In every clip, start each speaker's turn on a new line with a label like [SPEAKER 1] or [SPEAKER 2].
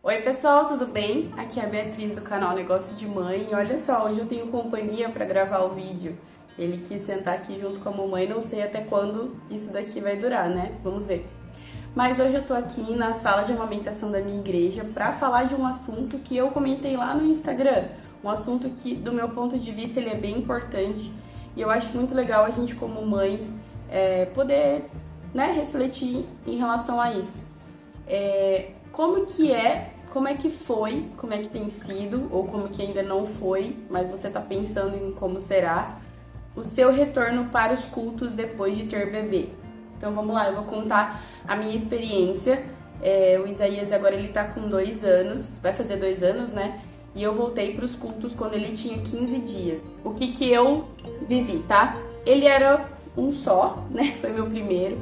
[SPEAKER 1] Oi pessoal, tudo bem? Aqui é a Beatriz do canal Negócio de Mãe e olha só, hoje eu tenho companhia para gravar o vídeo. Ele quis sentar aqui junto com a mamãe, não sei até quando isso daqui vai durar, né? Vamos ver. Mas hoje eu tô aqui na sala de amamentação da minha igreja para falar de um assunto que eu comentei lá no Instagram. Um assunto que, do meu ponto de vista, ele é bem importante e eu acho muito legal a gente como mães poder, né, refletir em relação a isso. Como é que foi, como é que tem sido, ou como que ainda não foi, mas você tá pensando em como será, o seu retorno para os cultos depois de ter bebê. Então vamos lá, eu vou contar a minha experiência. O Isaías agora ele tá com 2 anos, vai fazer 2 anos, né? E eu voltei para os cultos quando ele tinha 15 dias. O que eu vivi, tá? Ele era um só, né? Foi meu primeiro.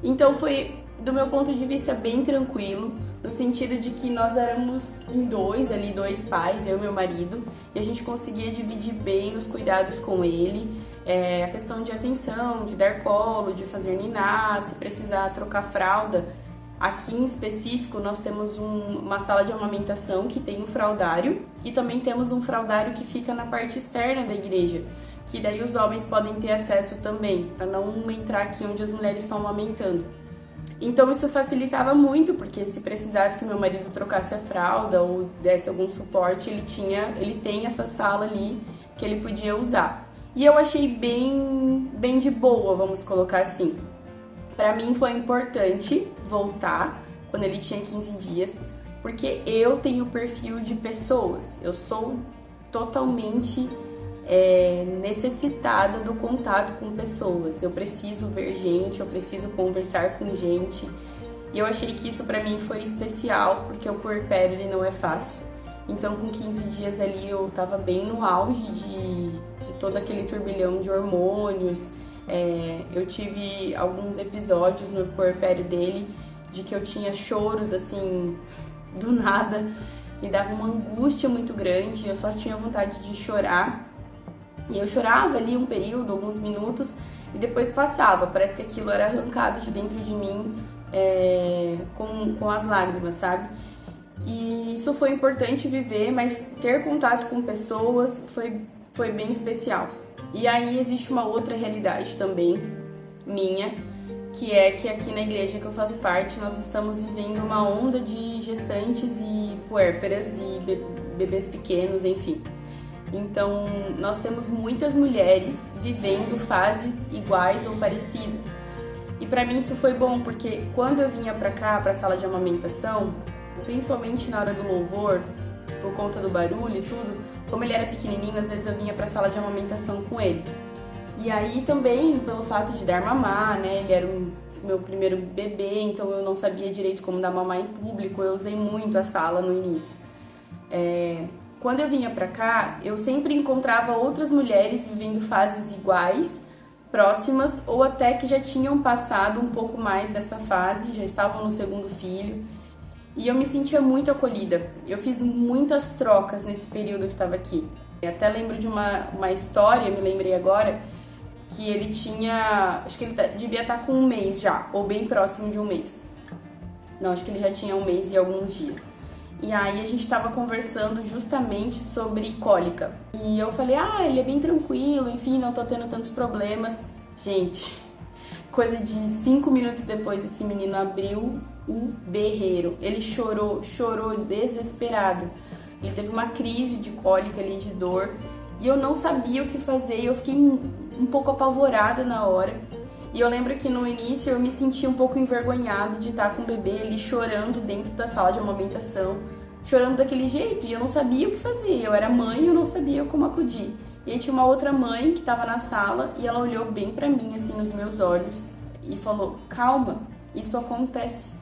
[SPEAKER 1] Então foi, do meu ponto de vista, bem tranquilo, no sentido de que nós éramos em dois pais, eu e meu marido, e a gente conseguia dividir bem os cuidados com ele, a questão de atenção, de dar colo, de fazer ninar, se precisar trocar fralda. Aqui em específico nós temos uma sala de amamentação que tem um fraldário e também temos um fraldário que fica na parte externa da igreja, que daí os homens podem ter acesso também, para não entrar aqui onde as mulheres estão amamentando. Então isso facilitava muito, porque se precisasse que meu marido trocasse a fralda ou desse algum suporte, ele tem essa sala ali que ele podia usar. E eu achei bem de boa, vamos colocar assim. Pra mim foi importante voltar quando ele tinha 15 dias, porque eu tenho perfil de pessoas, eu sou totalmente necessitada do contato com pessoas. Eu preciso ver gente, eu preciso conversar com gente. E eu achei que isso pra mim foi especial, porque o puerpério ele não é fácil. Então com 15 dias ali eu tava bem no auge de todo aquele turbilhão de hormônios. Eu tive alguns episódios no puerpério dele de que eu tinha choros assim do nada, me dava uma angústia muito grande, eu só tinha vontade de chorar. E eu chorava ali um período, alguns minutos, e depois passava. Parece que aquilo era arrancado de dentro de mim com as lágrimas, sabe? E isso foi importante viver, mas ter contato com pessoas foi bem especial. E aí existe uma outra realidade também, minha, que é que aqui na igreja que eu faço parte, nós estamos vivendo uma onda de gestantes e puérperas e bebês pequenos, enfim. Então, nós temos muitas mulheres vivendo fases iguais ou parecidas. E pra mim isso foi bom, porque quando eu vinha pra cá, pra sala de amamentação, principalmente na hora do louvor, por conta do barulho e tudo, como ele era pequenininho, às vezes eu vinha pra sala de amamentação com ele. E aí também, pelo fato de dar mamar, né, ele era o meu primeiro bebê, então eu não sabia direito como dar mamar em público, eu usei muito a sala no início. Quando eu vinha pra cá, eu sempre encontrava outras mulheres vivendo fases iguais, próximas, ou até que já tinham passado um pouco mais dessa fase, já estavam no segundo filho, e eu me sentia muito acolhida. Eu fiz muitas trocas nesse período que estava aqui. Eu até lembro de uma história, me lembrei agora, que ele tinha, acho que ele devia estar com 1 mês já, ou bem próximo de 1 mês. Não, acho que ele já tinha 1 mês e alguns dias. E aí a gente tava conversando justamente sobre cólica. E eu falei, ele é bem tranquilo, enfim, não tô tendo tantos problemas. Gente, coisa de 5 minutos depois, esse menino abriu o berreiro. Ele chorou desesperado. Ele teve uma crise de cólica ali, de dor. E eu não sabia o que fazer, e eu fiquei um pouco apavorada na hora. E eu lembro que no início eu me sentia um pouco envergonhada de estar com o bebê ali chorando dentro da sala de amamentação, chorando daquele jeito, e eu não sabia o que fazer. Eu era mãe e eu não sabia como acudir. E aí tinha uma outra mãe que estava na sala e ela olhou bem pra mim, assim, nos meus olhos e falou, calma, isso acontece,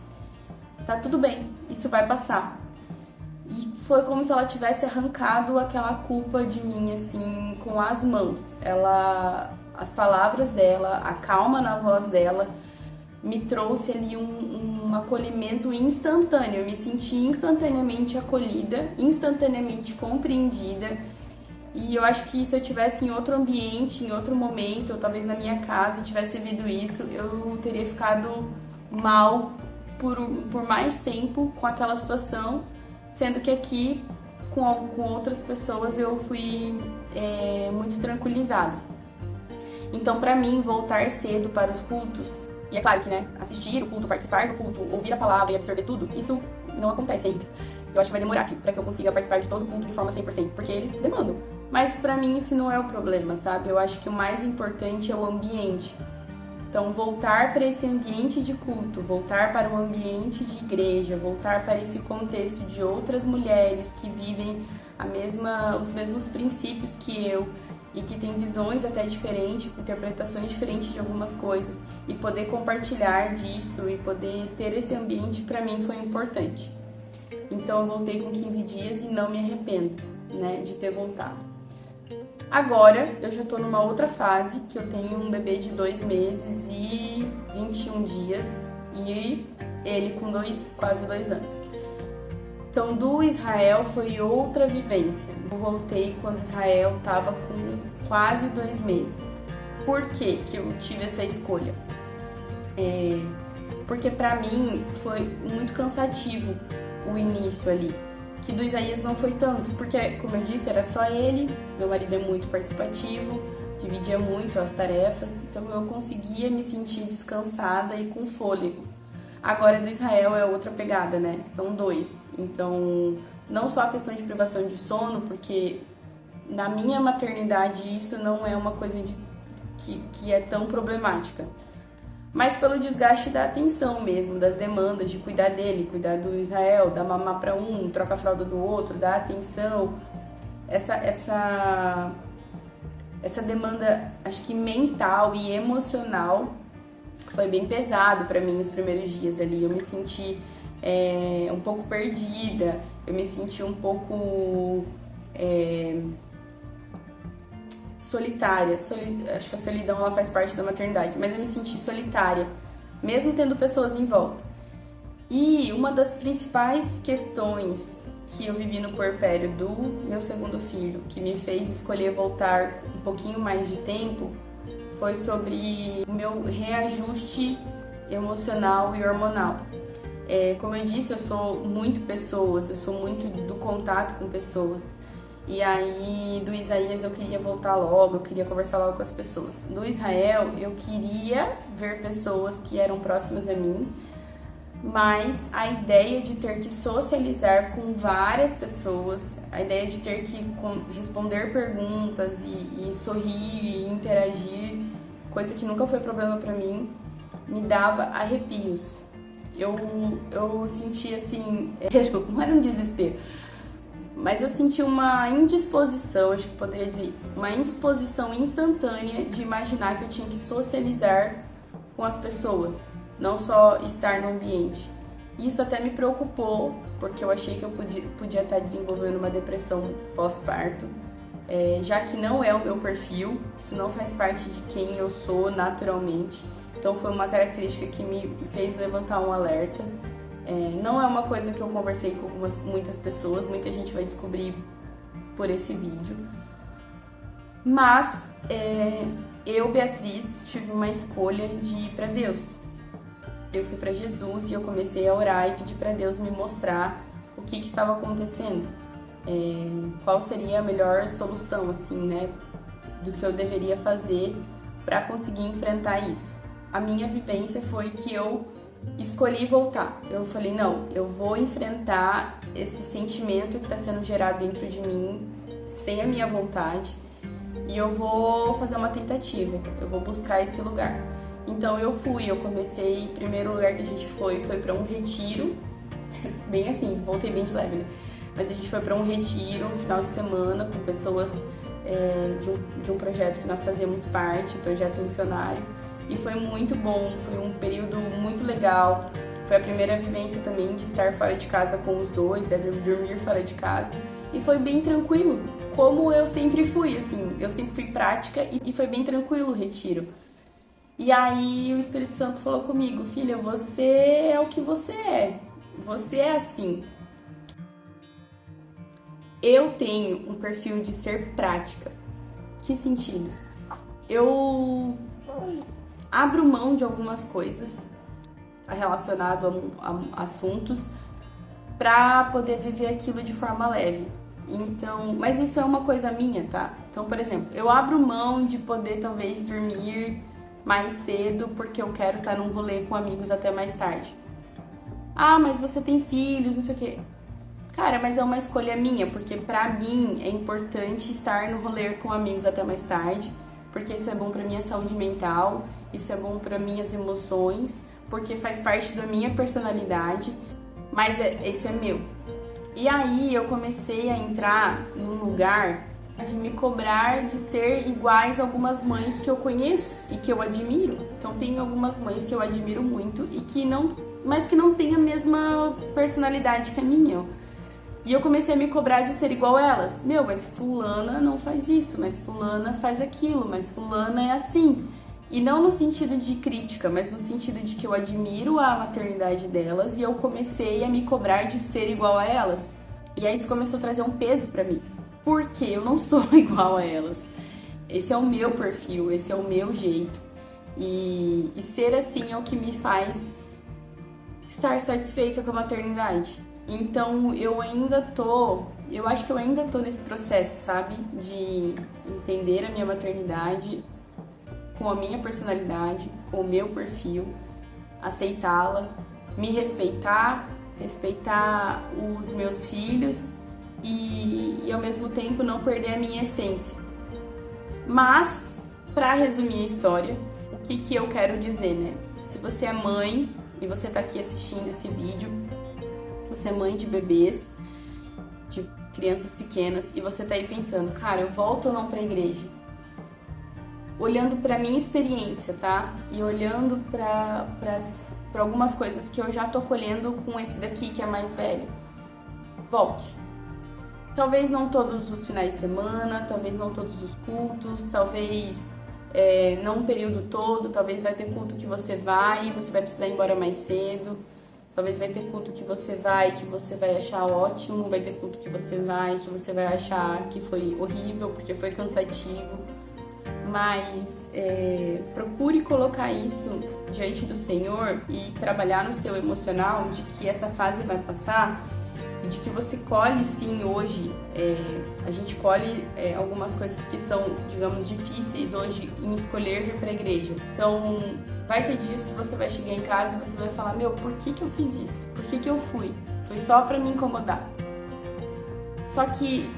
[SPEAKER 1] tá tudo bem, isso vai passar. E foi como se ela tivesse arrancado aquela culpa de mim, assim, com as mãos. As palavras dela, a calma na voz dela, me trouxe ali um acolhimento instantâneo. Eu me senti instantaneamente acolhida, instantaneamente compreendida. E eu acho que se eu tivesse em outro ambiente, em outro momento, ou talvez na minha casa, tivesse vivido isso, eu teria ficado mal por mais tempo com aquela situação sendo que aqui com outras pessoas eu fui muito tranquilizada. Então, pra mim, voltar cedo para os cultos, e é claro que, né, assistir o culto, participar do culto, ouvir a palavra e absorver tudo, isso não acontece ainda. Eu acho que vai demorar para que eu consiga participar de todo o culto de forma 100%, porque eles demandam. Mas pra mim isso não é o problema, sabe? Eu acho que o mais importante é o ambiente. Então, voltar para esse ambiente de culto, voltar para o ambiente de igreja, voltar para esse contexto de outras mulheres que vivem os mesmos princípios que eu e que têm visões até diferentes, interpretações diferentes de algumas coisas, e poder compartilhar disso e poder ter esse ambiente, para mim foi importante. Então, eu voltei com 15 dias e não me arrependo, né, de ter voltado. Agora, eu já tô numa outra fase, que eu tenho um bebê de 2 meses e 21 dias, e ele com quase 2 anos. Então, do Israel foi outra vivência. Eu voltei quando Israel tava com quase 2 meses. Por que que eu tive essa escolha? Porque pra mim foi muito cansativo o início ali. Que do Isaías não foi tanto, porque, como eu disse, era só ele, meu marido é muito participativo, dividia muito as tarefas, então eu conseguia me sentir descansada e com fôlego. Agora, do Israel é outra pegada, né? São 2, então não só a questão de privação de sono, porque na minha maternidade isso não é uma coisa que é tão problemática, mas pelo desgaste da atenção mesmo, das demandas de cuidar dele, cuidar do Israel, dar mamar para um, trocar a fralda do outro, dar atenção, essa demanda, acho que mental e emocional, foi bem pesado para mim os primeiros dias ali. Eu me senti um pouco perdida, eu me senti um pouco solitária. Acho que a solidão ela faz parte da maternidade, mas eu me senti solitária, mesmo tendo pessoas em volta. E uma das principais questões que eu vivi no puerpério do meu segundo filho, que me fez escolher voltar um pouquinho mais de tempo, foi sobre o meu reajuste emocional e hormonal. Como eu disse, eu sou muito pessoas, eu sou muito do contato com pessoas. E aí, do Isaías eu queria voltar logo, eu queria conversar logo com as pessoas. Do Israel, eu queria ver pessoas que eram próximas a mim, mas a ideia de ter que socializar com várias pessoas, a ideia de ter que responder perguntas e sorrir e interagir, coisa que nunca foi problema pra mim, me dava arrepios. Eu sentia assim, não era um desespero, mas eu senti uma indisposição, acho que poderia dizer isso, uma indisposição instantânea de imaginar que eu tinha que socializar com as pessoas, não só estar no ambiente. Isso até me preocupou, porque eu achei que eu podia estar desenvolvendo uma depressão pós-parto, já que não é o meu perfil, isso não faz parte de quem eu sou naturalmente. Então foi uma característica que me fez levantar um alerta. Não é uma coisa que eu conversei com muitas pessoas, muita gente vai descobrir por esse vídeo. Mas eu, Beatriz, tive uma escolha de ir para Deus. Eu fui para Jesus e eu comecei a orar e pedir para Deus me mostrar o que estava acontecendo. Qual seria a melhor solução, assim, né, do que eu deveria fazer para conseguir enfrentar isso. A minha vivência foi que eu escolhi voltar. Eu falei, não, eu vou enfrentar esse sentimento que está sendo gerado dentro de mim, sem a minha vontade, e eu vou fazer uma tentativa, eu vou buscar esse lugar. Então eu comecei, o primeiro lugar que a gente foi para um retiro, bem assim, voltei bem de leve, né? Mas a gente foi para um retiro, um final de semana, com pessoas de um projeto que nós fazíamos parte, projeto missionário, e foi muito bom, foi um período muito legal. Foi a primeira vivência também de estar fora de casa com os dois, de dormir fora de casa, e foi bem tranquilo, como eu sempre fui, assim, eu sempre fui prática e foi bem tranquilo o retiro. E aí o Espírito Santo falou comigo, filha, você é o que você é assim. Eu tenho um perfil de ser prática. Que sentido? Eu abro mão de algumas coisas relacionadas a assuntos pra poder viver aquilo de forma leve. Então, mas isso é uma coisa minha, tá? Então, por exemplo, eu abro mão de poder talvez dormir mais cedo porque eu quero estar num rolê com amigos até mais tarde. Ah, mas você tem filhos, não sei o quê. Cara, mas é uma escolha minha, porque pra mim é importante estar no rolê com amigos até mais tarde, porque isso é bom pra minha saúde mental, isso é bom pra minhas emoções, porque faz parte da minha personalidade, mas isso é meu. E aí eu comecei a entrar num lugar de me cobrar de ser iguais a algumas mães que eu conheço e que eu admiro. Então tem algumas mães que eu admiro muito e que não, mas que não têm a mesma personalidade que a minha. E eu comecei a me cobrar de ser igual a elas. Meu, mas fulana não faz isso, mas fulana faz aquilo, mas fulana é assim. E não no sentido de crítica, mas no sentido de que eu admiro a maternidade delas e eu comecei a me cobrar de ser igual a elas. E aí isso começou a trazer um peso pra mim, porque eu não sou igual a elas. Esse é o meu perfil, esse é o meu jeito. E ser assim é o que me faz estar satisfeita com a maternidade. Então eu acho que eu ainda tô nesse processo, sabe? De entender a minha maternidade com a minha personalidade, com o meu perfil, aceitá-la, me respeitar, respeitar os meus filhos e ao mesmo tempo não perder a minha essência. Mas, para resumir a história, o que eu quero dizer, né? Se você é mãe e você tá aqui assistindo esse vídeo, você é mãe de bebês, de crianças pequenas, e você tá aí pensando, cara, eu volto ou não pra igreja? Olhando pra minha experiência, tá? E olhando pra algumas coisas que eu já tô colhendo com esse daqui que é mais velho. Volte. Talvez não todos os finais de semana, talvez não todos os cultos, talvez não um período todo, talvez vai ter culto que você vai precisar ir embora mais cedo. Talvez vai ter culto que você vai achar ótimo, vai ter culto que você vai achar que foi horrível, porque foi cansativo. Mas procure colocar isso diante do Senhor e trabalhar no seu emocional de que essa fase vai passar e de que você colhe sim hoje, a gente colhe algumas coisas que são, digamos, difíceis hoje em escolher vir para a igreja. Então, vai ter dias que você vai chegar em casa e você vai falar, meu, por que eu fiz isso? Por que eu fui? Foi só para me incomodar. Só que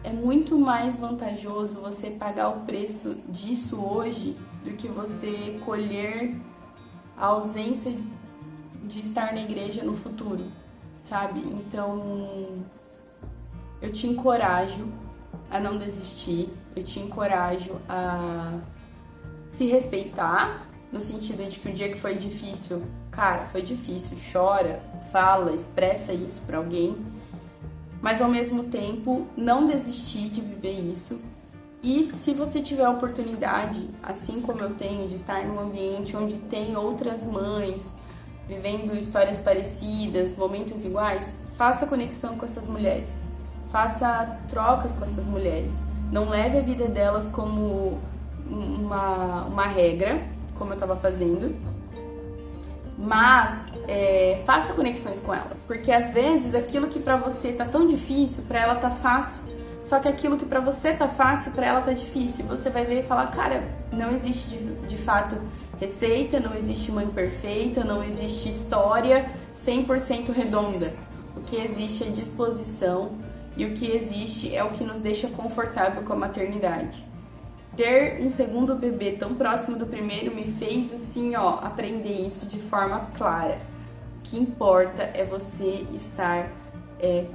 [SPEAKER 1] é muito mais vantajoso você pagar o preço disso hoje do que você colher a ausência de estar na igreja no futuro, sabe? Então, eu te encorajo a não desistir, eu te encorajo a se respeitar, no sentido de que o dia que foi difícil, cara, foi difícil, chora, fala, expressa isso pra alguém, mas ao mesmo tempo não desistir de viver isso. E se você tiver a oportunidade, assim como eu tenho, de estar num ambiente onde tem outras mães vivendo histórias parecidas, momentos iguais, faça conexão com essas mulheres, faça trocas com essas mulheres. Não leve a vida delas como uma regra, como eu estava fazendo, mas faça conexões com ela, porque às vezes aquilo que pra você tá tão difícil, pra ela tá fácil, só que aquilo que pra você tá fácil, pra ela tá difícil. Você vai ver e falar, cara, não existe de fato receita, não existe mãe perfeita, não existe história 100% redonda. O que existe é disposição e o que existe é o que nos deixa confortável com a maternidade. Ter um segundo bebê tão próximo do primeiro me fez, assim, ó, aprender isso de forma clara. O que importa é você estar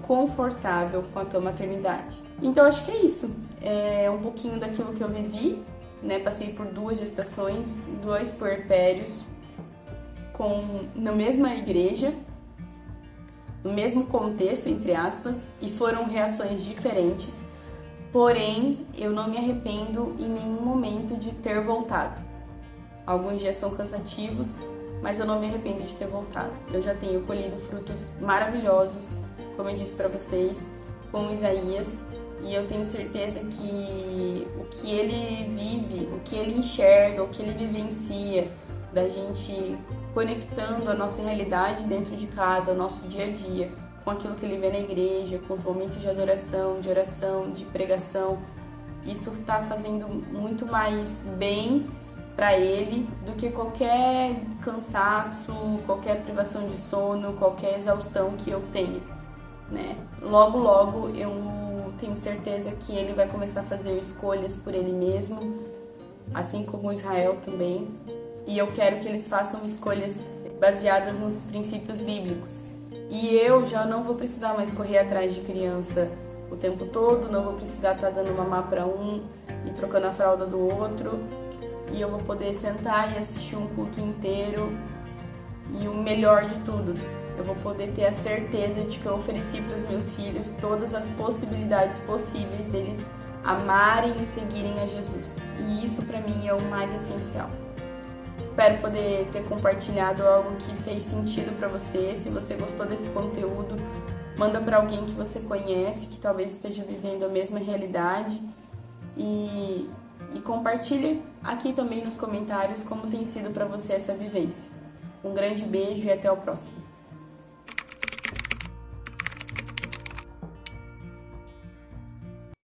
[SPEAKER 1] confortável com a tua maternidade. Então, acho que é isso. É um pouquinho daquilo que eu vivi, né? Passei por 2 gestações, 2 puerpérios, na mesma igreja, no mesmo contexto, entre aspas, e foram reações diferentes. Porém, eu não me arrependo em nenhum momento de ter voltado. Alguns dias são cansativos, mas eu não me arrependo de ter voltado. Eu já tenho colhido frutos maravilhosos, como eu disse para vocês, com Isaías, e eu tenho certeza que o que ele vive, o que ele enxerga, o que ele vivencia, da gente conectando a nossa realidade dentro de casa, o nosso dia a dia, com aquilo que ele vê na igreja, com os momentos de adoração, de oração, de pregação. Isso está fazendo muito mais bem para ele do que qualquer cansaço, qualquer privação de sono, qualquer exaustão que eu tenha, né? Logo, logo eu tenho certeza que ele vai começar a fazer escolhas por ele mesmo, assim como Israel também. E eu quero que eles façam escolhas baseadas nos princípios bíblicos. E eu já não vou precisar mais correr atrás de criança o tempo todo, não vou precisar estar dando mamar para um e trocando a fralda do outro. E eu vou poder sentar e assistir um culto inteiro. E o melhor de tudo, eu vou poder ter a certeza de que eu ofereci para os meus filhos todas as possibilidades possíveis deles amarem e seguirem a Jesus. E isso para mim é o mais essencial. Espero poder ter compartilhado algo que fez sentido para você. Se você gostou desse conteúdo, manda para alguém que você conhece, que talvez esteja vivendo a mesma realidade. E compartilhe aqui também nos comentários como tem sido para você essa vivência. Um grande beijo e até o próximo.